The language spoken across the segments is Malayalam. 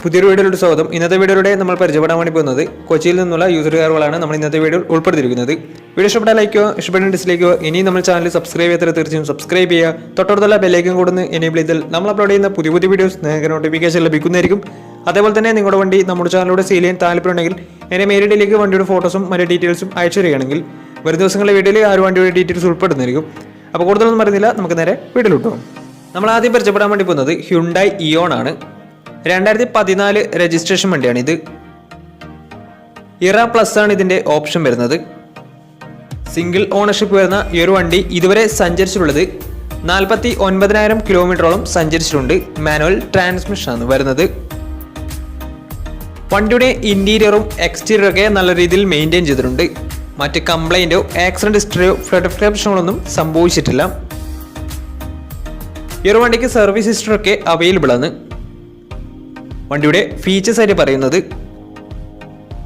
പുതിയൊരു വീഡിയോയുടെ സ്വാഗതം. ഇന്നത്തെ വീഡിയോയുടെ നമ്മൾ പരിചയപ്പെടാൻ വേണ്ടി പോകുന്നത് കൊച്ചിയിൽ നിന്നുള്ള യൂസർ കാറുകളാണ് നമ്മൾ ഇന്നത്തെ വീഡിയോ ഉൾപ്പെടുത്തിയിരിക്കുന്നത്. വീഡിയോ ഇഷ്ടപ്പെട്ടാൽ ലൈക്കോ, ഇഷ്ടപ്പെട്ട ഡിസ്ലൈക്കോ. ഇനി നമ്മൾ ചാനൽ സബ്സ്ക്രൈബ് ചെയ്യാത്ത തീർച്ചയായും സബ്സ്ക്രൈബ് ചെയ്യുക. തൊട്ടടുത്തുള്ള ബെല്ലൈക്കൻ കൊടുന്ന് എനേബിൾ ചെയ്താൽ നമ്മൾ അപ്ലോഡ് ചെയ്യുന്ന പുതിയ വീഡിയോസ് നിങ്ങൾക്ക് നോട്ടിഫിക്കേഷൻ ലഭിക്കുന്നതായിരിക്കും. അതേപോലെ തന്നെ നിങ്ങളുടെ വണ്ടി നമ്മുടെ ചാനലിലൂടെ സെയിൽ ചെയ്യാൻ താല്പര്യമുണ്ടെങ്കിൽ എന്നെ മെയിലിലേക്ക് വണ്ടിയുടെ ഫോട്ടോസും മറ്റു ഡീറ്റെയിൽസും അയച്ചു തരികയാണെങ്കിൽ വരും ദിവസങ്ങളിലെ വീഡിയോയിൽ ആ ഒരു വണ്ടിയുടെ ഡീറ്റെയിൽസ് ഉൾപ്പെടുന്നതായിരിക്കും. അപ്പോൾ കൂടുതലൊന്നും പറയുന്നില്ല, നമുക്ക് നേരെ വീഡിയോയിൽ കിട്ടും. നമ്മൾ ആദ്യം പരിചയപ്പെടാൻ വേണ്ടി പോകുന്നത് ഹ്യുണ്ടായി ഇയോൺ ആണ്. 2014 രജിസ്ട്രേഷൻ വണ്ടിയാണ് ഇത്. ഇറ പ്ലസ് ആണ് ഇതിന്റെ ഓപ്ഷൻ വരുന്നത്. സിംഗിൾ ഓണർഷിപ്പ് വരുന്ന ഈ ഒരു വണ്ടി ഇതുവരെ സഞ്ചരിച്ചിട്ടുള്ളത് 49,000 കിലോമീറ്ററോളം സഞ്ചരിച്ചിട്ടുണ്ട്. മാനുവൽ ട്രാൻസ്മിഷൻ ആണ് വരുന്നത്. വണ്ടിയുടെ ഇന്റീരിയറും എക്സ്റ്റീരിയറും ഒക്കെ നല്ല രീതിയിൽ മെയിൻറ്റെയിൻ ചെയ്തിട്ടുണ്ട്. മറ്റ് കംപ്ലൈന്റോ ആക്സിഡന്റ് ഹിസ്റ്ററിയോ ഫ്ലഡ് പ്രശ്നങ്ങളൊന്നും സംഭവിച്ചിട്ടില്ല. ഈ ഒരു വണ്ടിക്ക് സർവീസ് ഹിസ്റ്ററി ഒക്കെ അവൈലബിൾ ആണ്. വണ്ടിയുടെ ഫീച്ചേഴ്സ് ആയിട്ട് പറയുന്നത്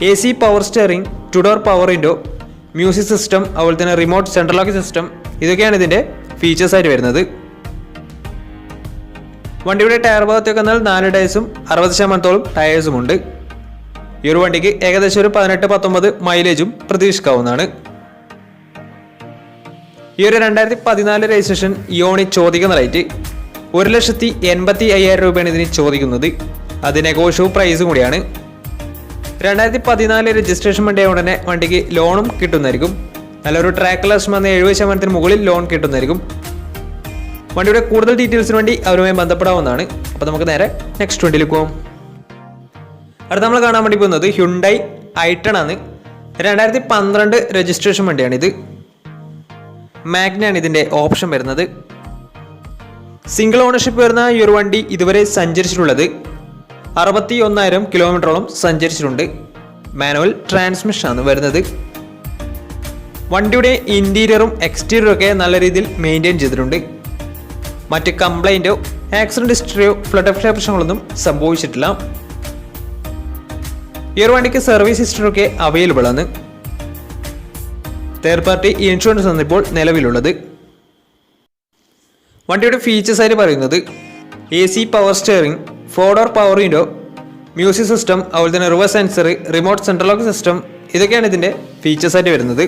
AC power steering, 2 door power window, music system, അതുപോലെ തന്നെ റിമോട്ട് സെൻട്രൽ ലോക്ക് സിസ്റ്റം, ഇതൊക്കെയാണ് ഇതിന്റെ ഫീച്ചേഴ്സ് ആയിട്ട് വരുന്നത്. വണ്ടിയുടെ ടയർ ഭാഗത്തേക്ക് വന്നാൽ 4 ടയേഴ്സും 60% ടയേഴ്സും ഉണ്ട്. ഈ ഒരു വണ്ടിക്ക് ഏകദേശം ഒരു 18-19 മൈലേജും പ്രതീക്ഷിക്കാവുന്നതാണ്. ഈ ഒരു 2014 രജിസ്ട്രേഷൻ ഇയോണി ചോദിക്കുന്ന റേറ്റ് 1,85,000 രൂപയാണ് ഇതിന് ചോദിക്കുന്നത്. അത് നെഗോഷ്യബിൾ പ്രൈസും കൂടിയാണ്. 2014 രജിസ്ട്രേഷൻ വണ്ടിയായ ഉടനെ വണ്ടിക്ക് ലോണും കിട്ടുന്നതായിരിക്കും. നല്ലൊരു ട്രാക്ക് ലക്ഷം വന്ന് 70% മുകളിൽ ലോൺ കിട്ടുന്നതായിരിക്കും. വണ്ടിയുടെ കൂടുതൽ ഡീറ്റെയിൽസിന് വേണ്ടി അവരുമായി ബന്ധപ്പെടാവുന്നതാണ്. അപ്പോൾ നമുക്ക് നേരെ നെക്സ്റ്റ് വണ്ടിയിലേക്ക് പോകാം. അടുത്ത നമ്മൾ കാണാൻ വേണ്ടി പോകുന്നത് ഹ്യുണ്ടായി i10 ആണ്. 2012 രജിസ്ട്രേഷൻ വണ്ടിയാണിത്. മാഗ്നയാണ് ഇതിന്റെ ഓപ്ഷൻ വരുന്നത്. സിംഗിൾ ഓണർഷിപ്പ് വരുന്ന ഈ ഒരു വണ്ടി ഇതുവരെ സഞ്ചരിച്ചിട്ടുള്ളത് 61,000 കിലോമീറ്ററോളം സഞ്ചരിച്ചിട്ടുണ്ട്. മാനുവൽ ട്രാൻസ്മിഷൻ ആണ് വരുന്നത്. വണ്ടിയുടെ ഇന്റീരിയറും എക്സ്റ്റീരിയറും ഒക്കെ നല്ല രീതിയിൽ മെയിൻറ്റെയിൻ ചെയ്തിട്ടുണ്ട്. മറ്റ് കംപ്ലൈന്റോ ആക്സിഡന്റ് ഹിസ്റ്ററിയോ ഫ്ലഡ് പ്രശ്നങ്ങളൊന്നും സംഭവിച്ചിട്ടില്ല. ഈ ഒരു വണ്ടിക്ക് സർവീസ് ഹിസ്റ്ററി ഒക്കെ അവൈലബിൾ ആണ്. തേർഡ് പാർട്ടി ഇൻഷുറൻസ് ആണ് ഇപ്പോൾ നിലവിലുള്ളത്. വണ്ടിയുടെ ഫീച്ചേഴ്സ് ആയിട്ട് പറയുന്നത് AC power steering, 4 door power window, music system, അതുപോലെ തന്നെ reverse sensor, remote central lock system, ഇതൊക്കെയാണ് ഇതിന്റെ ഫീച്ചേഴ്സ് ആയിട്ട് വരുന്നത്.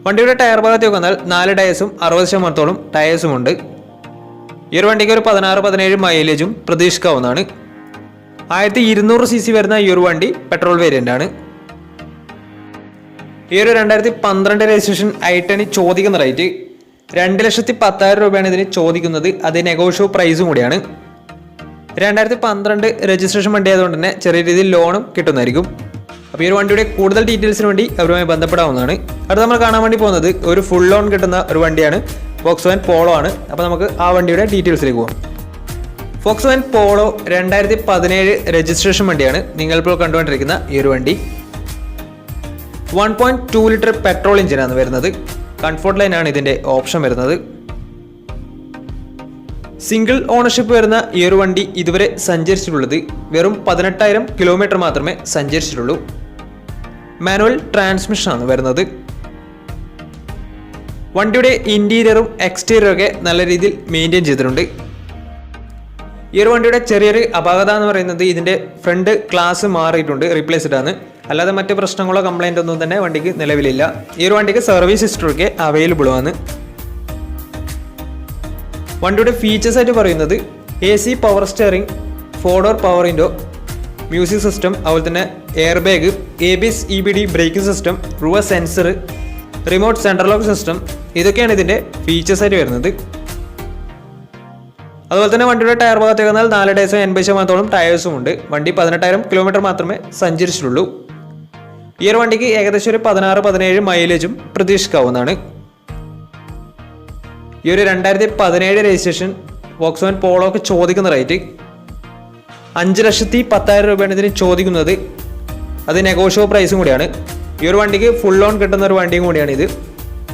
വണ്ടിയുടെ ടയർ ഭാഗത്തേക്ക് വന്നാൽ 4 ടയേഴ്സും 60% ടയേഴ്സും ഉണ്ട്. ഈ ഒരു വണ്ടിക്ക് ഒരു 16-17 മൈലേജും പ്രതീക്ഷിക്കാവുന്നതാണ്. 1200 cc വരുന്ന ഈ ഒരു വണ്ടി പെട്രോൾ വേരിയന്റ് ആണ്. ഈ ഒരു 2012 രജിസ്ട്രേഷൻ i10 ചോദിക്കുന്ന റേറ്റ് 2,10,000 രൂപയാണ് ഇതിന് ചോദിക്കുന്നത്. അത് നെഗോഷ്യബിൾ പ്രൈസും കൂടിയാണ്. 2012 രജിസ്ട്രേഷൻ വണ്ടി ആയതുകൊണ്ട് തന്നെ ചെറിയ രീതിയിൽ ലോണും കിട്ടുന്നതായിരിക്കും. അപ്പോൾ ഈ ഒരു വണ്ടിയുടെ കൂടുതൽ ഡീറ്റെയിൽസിന് വേണ്ടി അവരുമായി ബന്ധപ്പെടാവുന്നതാണ്. അടുത്ത നമ്മൾ കാണാൻ വേണ്ടി പോകുന്നത് ഒരു ഫുൾ ലോൺ കിട്ടുന്ന ഒരു വണ്ടിയാണ്. ഫോക്സ്വാഗൻ പോളോ ആണ്. അപ്പോൾ നമുക്ക് ആ വണ്ടിയുടെ ഡീറ്റെയിൽസിലേക്ക് പോകാം. ഫോക്സ്വാഗൻ പോളോ 2017 രജിസ്ട്രേഷൻ വണ്ടിയാണ് നിങ്ങളിപ്പോൾ കണ്ടുകൊണ്ടിരിക്കുന്ന ഈ ഒരു വണ്ടി. 1.2 ലിറ്റർ പെട്രോൾ എഞ്ചിനാണ് വരുന്നത്. കംഫോർട്ട് ലൈൻ ആണ് ഇതിന്റെ ഓപ്ഷൻ വരുന്നത്. സിംഗിൾ ഓണർഷിപ്പ് വരുന്ന ഈ ഒരു വണ്ടി ഇതുവരെ സഞ്ചരിച്ചിട്ടുള്ളത് വെറും 18,000 കിലോമീറ്റർ മാത്രമേ സഞ്ചരിച്ചിട്ടുള്ളൂ. മാനുവൽ ട്രാൻസ്മിഷൻ ആണ് വരുന്നത്. വണ്ടിയുടെ ഇന്റീരിയറും എക്സ്റ്റീരിയറും ഒക്കെ നല്ല രീതിയിൽ മെയിൻറ്റെയിൻ ചെയ്തിട്ടുണ്ട്. ഈ ഒരു വണ്ടിയുടെ ചെറിയൊരു അപാകത എന്ന് പറയുന്നത് ഇതിന്റെ ഫ്രണ്ട് ഗ്ലാസ് മാറിയിട്ടുണ്ട്, റീപ്ലേസ്ഡ് ആണ്. അല്ലാതെ മറ്റ് പ്രശ്നങ്ങളോ കംപ്ലൈന്റ് ഒന്നും തന്നെ വണ്ടിക്ക് നിലവിലില്ല. ഈ ഒരു വണ്ടിക്ക് സർവീസ് ഹിസ്റ്ററി ഒക്കെ അവൈലബിൾ ആണ്. വണ്ടിയുടെ ഫീച്ചേഴ്സ് ആയിട്ട് പറയുന്നത് AC power steering, 4 door power window, music system, അതുപോലെ തന്നെ air bag, ABS EBD braking system, reverse sensor, remote central lock system, ഇതൊക്കെയാണ് ഇതിന്റെ ഫീച്ചേഴ്സ് ആയിട്ട് വരുന്നത്. അതുപോലെ തന്നെ വണ്ടിയുടെ ടയർ ഭാഗത്തേക്ക് വന്നാൽ 4 ടയേഴ്സും 80% ടയേഴ്സും ഉണ്ട്. വണ്ടി 18,000 കിലോമീറ്റർ മാത്രമേ സഞ്ചരിച്ചിട്ടുള്ളൂ. ഈ ഒരു വണ്ടിക്ക് ഏകദേശം ഒരു 16-17 മൈലേജും പ്രതീക്ഷിക്കാവുന്നതാണ്. ഈ ഒരു 2017 രജിസ്ട്രേഷൻ ഫോക്സ്വാഗൻ പോളോക്ക് ചോദിക്കുന്ന റേറ്റ് 5,10,000 രൂപയാണ് ഇതിന് ചോദിക്കുന്നത്. അത് നെഗോഷ്യബിൾ പ്രൈസും കൂടിയാണ്. ഈ ഒരു വണ്ടിക്ക് ഫുൾ ലോൺ കിട്ടുന്ന ഒരു വണ്ടിയും കൂടിയാണ് ഇത്.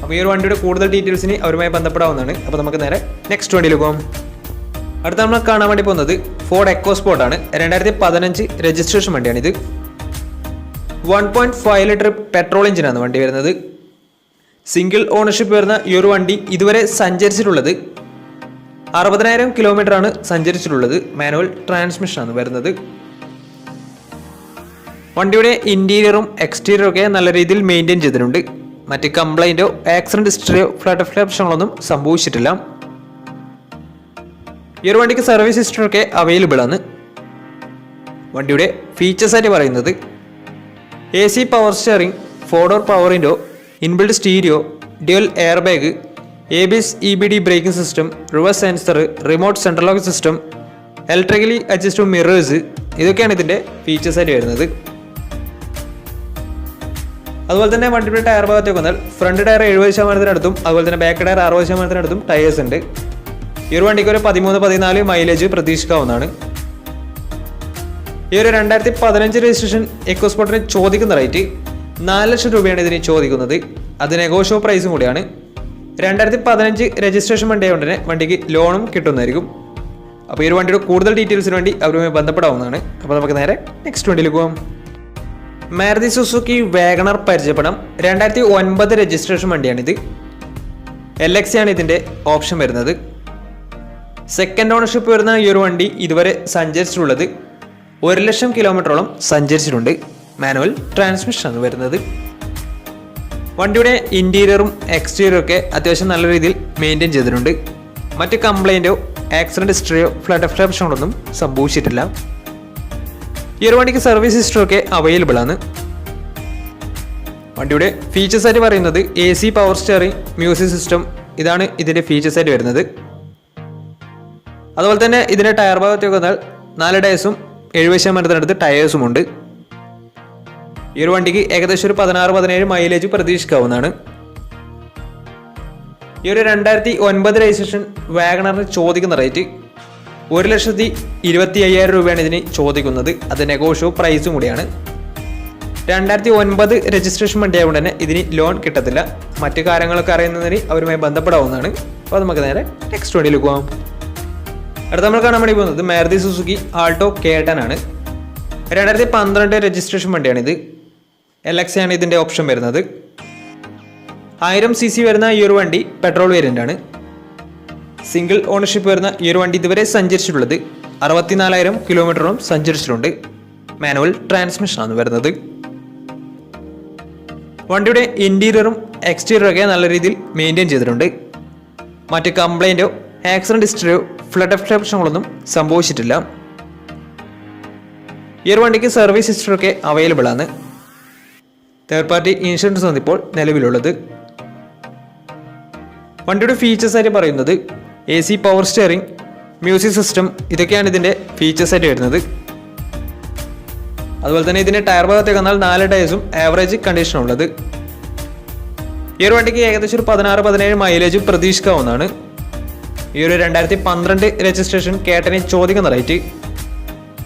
അപ്പോൾ ഈ ഒരു വണ്ടിയുടെ കൂടുതൽ ഡീറ്റെയിൽസിന് അവരുമായി ബന്ധപ്പെടാവുന്നതാണ്. അപ്പോൾ നമുക്ക് നേരെ നെക്സ്റ്റ് വണ്ടിയിൽ പോകാം. അടുത്ത നമ്മൾ കാണാൻ വേണ്ടി പോകുന്നത് ഫോർഡ് എക്കോസ്പോർട്ട് ആണ്. 2015 രജിസ്ട്രേഷൻ വണ്ടിയാണ് ഇത്. 1.5 ലിറ്റർ പെട്രോൾ എഞ്ചിനാണ് വണ്ടി വരുന്നത്. സിംഗിൾ ഓണർഷിപ്പ് വരുന്ന ഈ ഒരു വണ്ടി ഇതുവരെ സഞ്ചരിച്ചിട്ടുള്ളത് 60,000 കിലോമീറ്ററാണ് സഞ്ചരിച്ചിട്ടുള്ളത്. മാനുവൽ ട്രാൻസ്മിഷനാണ് വരുന്നത്. വണ്ടിയുടെ ഇൻറ്റീരിയറും എക്സ്റ്റീരിയറും ഒക്കെ നല്ല രീതിയിൽ മെയിൻറ്റെയിൻ ചെയ്തിട്ടുണ്ട്. മറ്റ് കംപ്ലൈൻറ്റോ ആക്സിഡൻറ്റ് ഹിസ്റ്ററിയോ ഫ്ലഡ് പ്രശ്നങ്ങളൊന്നും സംഭവിച്ചിട്ടില്ല. ഈ ഒരു വണ്ടിക്ക് സർവീസ് ഹിസ്റ്ററി ഒക്കെ അവൈലബിൾ ആണ്. വണ്ടിയുടെ ഫീച്ചേഴ്സായിട്ട് പറയുന്നത് AC power steering, 4 door power window, inbuilt stereo, dual air bag, ABS EBD braking system, reverse sensor, remote central lock system, electrically adjustable mirrors, ഇതൊക്കെയാണ് ഇതിൻ്റെ ഫീച്ചേഴ്സായിട്ട് വരുന്നത്. അതുപോലെ തന്നെ വണ്ടിയുടെ ടയർ ഭാഗത്തേക്ക് വന്നാൽ ഫ്രണ്ട് ടയർ 70%-അടുത്തും അതുപോലെ തന്നെ ബാക്ക് ടയർ 60%-അടുത്തും ടയേഴ്സ് ഉണ്ട്. ഈ ഒരു വണ്ടിക്ക് ഒരു 13-14 മൈലേജ് പ്രതീക്ഷിക്കാവുന്നതാണ്. ഈ ഒരു 2015 രജിസ്ട്രേഷൻ എക്കോസ്പോർട്ടിന് ചോദിക്കുന്ന റേറ്റ് 4 ലക്ഷം രൂപയാണ് ഇതിന് ചോദിക്കുന്നത്. അത് നെഗോഷ്യബിൾ പ്രൈസും കൂടിയാണ്. 2015 രജിസ്ട്രേഷൻ വണ്ടി ആയതുകൊണ്ട് തന്നെ വണ്ടിക്ക് ലോണും കിട്ടുന്നതായിരിക്കും. അപ്പോൾ ഈ ഒരു വണ്ടിയുടെ കൂടുതൽ ഡീറ്റെയിൽസിന് വേണ്ടി അവരുമായി ബന്ധപ്പെടാവുന്നതാണ്. അപ്പോൾ നമുക്ക് നേരെ നെക്സ്റ്റ് വണ്ടിയിലേക്ക് പോകാം. മാരുതി സുസുക്കി വാഗണർ പരിചയപ്പെടാം. 2009 രജിസ്ട്രേഷൻ വണ്ടിയാണിത്. LX ആണ് ഇതിൻ്റെ ഓപ്ഷൻ വരുന്നത്. സെക്കൻഡ് ഓണർഷിപ്പ് വരുന്ന ഈ ഒരു വണ്ടി ഇതുവരെ സഞ്ചരിച്ചിട്ടുള്ളത് 1 ലക്ഷം കിലോമീറ്ററോളം സഞ്ചരിച്ചിട്ടുണ്ട്. മാനുവൽ ട്രാൻസ്മിഷനാണ് വരുന്നത്. വണ്ടിയുടെ ഇൻറ്റീരിയറും എക്സ്റ്റീരിയറും ഒക്കെ അത്യാവശ്യം നല്ല രീതിയിൽ മെയിൻറ്റെയിൻ ചെയ്തിട്ടുണ്ട്. മറ്റ് കംപ്ലൈൻറ്റോ ആക്സിഡൻറ്റ് ഹിസ്റ്ററിയോ ഫ്ലഡ് പ്രശ്നങ്ങളൊന്നും സംഭവിച്ചിട്ടില്ല. ഈ ഒരു വണ്ടിക്ക് സർവീസ് ഹിസ്റ്ററി ഒക്കെ അവൈലബിൾ ആണ്. വണ്ടിയുടെ ഫീച്ചേഴ്സായിട്ട് പറയുന്നത് AC power steering, music system, ഇതാണ് ഇതിൻ്റെ ഫീച്ചേഴ്സായിട്ട് വരുന്നത്. അതുപോലെ തന്നെ ഇതിൻ്റെ ടയർ ഭാഗത്തേക്ക് വന്നാൽ 4 ടയേഴ്സും 70%-അടുത്ത് ടയേഴ്സുമുണ്ട്. ഈ ഒരു വണ്ടിക്ക് ഏകദേശം ഒരു 16-17 മൈലേജ് പ്രതീക്ഷിക്കാവുന്നതാണ്. ഈ ഒരു 2009 രജിസ്ട്രേഷൻ വാഗണറിന് ചോദിക്കുന്ന റേറ്റ് 1,25,000 രൂപയാണ് ഇതിന് ചോദിക്കുന്നത്. അത് നെഗോഷ്യബിൾ പ്രൈസും കൂടിയാണ്. 2009 രജിസ്ട്രേഷൻ വണ്ടി ആയതുകൊണ്ട് തന്നെ ഇതിന് ലോൺ കിട്ടത്തില്ല. മറ്റു കാര്യങ്ങളൊക്കെ അറിയുന്നതിന് അവരുമായി ബന്ധപ്പെടാവുന്നതാണ്. അപ്പോൾ നമുക്ക് നേരെ നെക്സ്റ്റ് വണ്ടിയിലേക്ക് പോകാം. അടുത്ത നമ്മൾ കാണാൻ വേണ്ടി പോകുന്നത് മാരുതി സുസുക്കി ആൾട്ടോ K10 ആണ്. 2012 രജിസ്ട്രേഷൻ വണ്ടിയാണിത്. LX ആണ് ഇതിൻ്റെ ഓപ്ഷൻ വരുന്നത്. 1000 cc വരുന്ന ഈ ഒരു വണ്ടി പെട്രോൾ വേരിയൻ്റ് ആണ്. സിംഗിൾ ഓണർഷിപ്പ് വരുന്ന ഈ ഒരു വണ്ടി ഇതുവരെ സഞ്ചരിച്ചിട്ടുള്ളത് 64,000 കിലോമീറ്ററോളം സഞ്ചരിച്ചിട്ടുണ്ട്. മാനുവൽ ട്രാൻസ്മിഷനാണ് വരുന്നത്. വണ്ടിയുടെ ഇൻറ്റീരിയറും എക്സ്റ്റീരിയറും ഒക്കെ നല്ല രീതിയിൽ മെയിൻറ്റെയിൻ ചെയ്തിട്ടുണ്ട്. മറ്റ് കംപ്ലൈൻറ്റോ ആക്സിഡൻറ്റ് ഹിസ്റ്ററിയോ ഫ്ലഡ് പ്രശ്നങ്ങളൊന്നും സംഭവിച്ചിട്ടില്ല. ഈ ഒരു വണ്ടിക്ക് സർവീസ് ഹിസ്റ്ററി ഒക്കെ അവൈലബിൾ ആണ്. തേർഡ് പാർട്ടി ഇൻഷുറൻസ് ആണ് ഇപ്പോൾ നിലവിലുള്ളത്. വണ്ടിയുടെ ഫീച്ചേഴ്സായിട്ട് പറയുന്നത് AC power steering, music system, ഇതൊക്കെയാണ് ഇതിൻ്റെ ഫീച്ചേഴ്സായിട്ട് വരുന്നത്. അതുപോലെ തന്നെ ഇതിൻ്റെ ടയർ ഭാഗത്തേക്ക് വന്നാൽ 4 ടയേഴ്സും ആവറേജ് കണ്ടീഷനുള്ളത്. ഈ ഒരു വണ്ടിക്ക് ഏകദേശം ഒരു 16-17 മൈലേജ് പ്രതീക്ഷിക്കാവുന്നതാണ്. ഈ ഒരു 2012 രജിസ്ട്രേഷൻ K10 ചോദിക്കുന്ന റേറ്റ്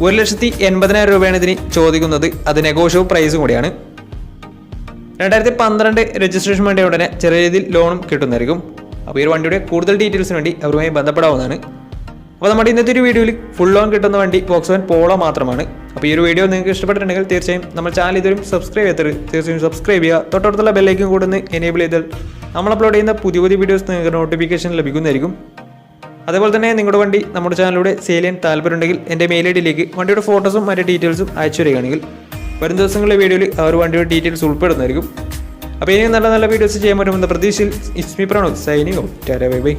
1,80,000 രൂപയാണ് ഇതിന് ചോദിക്കുന്നത്. അത് നെഗോഷ്യബിൾ പ്രൈസും കൂടിയാണ്. 2012 രജിസ്ട്രേഷൻ വേണ്ടി ഉടനെ ചെറിയ രീതിയിൽ ലോണും കിട്ടുന്നതായിരിക്കും. അപ്പോൾ ഈ ഒരു വണ്ടിയുടെ കൂടുതൽ ഡീറ്റെയിൽസിന് വേണ്ടി അവരുമായി ബന്ധപ്പെടാവുന്നതാണ്. അപ്പോൾ നമ്മുടെ ഇന്നത്തെ ഒരു വീഡിയോയിൽ ഫുൾ ലോൺ കിട്ടുന്ന വണ്ടി Volkswagen Polo മാത്രമാണ്. അപ്പോൾ ഈ ഒരു വീഡിയോ നിങ്ങൾക്ക് ഇഷ്ടപ്പെട്ടിട്ടുണ്ടെങ്കിൽ തീർച്ചയായും നമ്മൾ ചാനൽ ഇതുവരും സബ്സ്ക്രൈബ് ചെയ്തത് തീർച്ചയായും സബ്സ്ക്രൈബ് ചെയ്യുക. തൊട്ടടുത്തുള്ള ബെല്ലൈക്കൻ കൂടെ ഒന്ന് എനേബിൾ ചെയ്താൽ നമ്മൾ അപ്ലോഡ് ചെയ്യുന്ന പുതിയ വീഡിയോസ് നിങ്ങൾക്ക് നോട്ടിഫിക്കേഷൻ ലഭിക്കുന്നതായിരിക്കും. അതേപോലെ തന്നെ നിങ്ങളുടെ വണ്ടി നമ്മുടെ ചാനലിലൂടെ സെയിൽ ചെയ്യാൻ താല്പര്യമുണ്ടെങ്കിൽ എൻ്റെ മെയിൽ ഐഡിയിലേക്ക് വണ്ടിയുടെ ഫോട്ടോസും മറ്റു ഡീറ്റെയിൽസും അയച്ചു വരികയാണെങ്കിൽ വരും ദിവസങ്ങളിലെ വീഡിയോയിൽ ആ ഒരു വണ്ടിയുടെ ഡീറ്റെയിൽസ് ഉൾപ്പെടുന്നതായിരിക്കും. അപ്പോൾ ഇനി നല്ല നല്ല വീഡിയോസ് ചെയ്യാൻ പറ്റുമെന്ന പ്രതീക്ഷയിൽ it's me Pranod signing out. Tata bye by.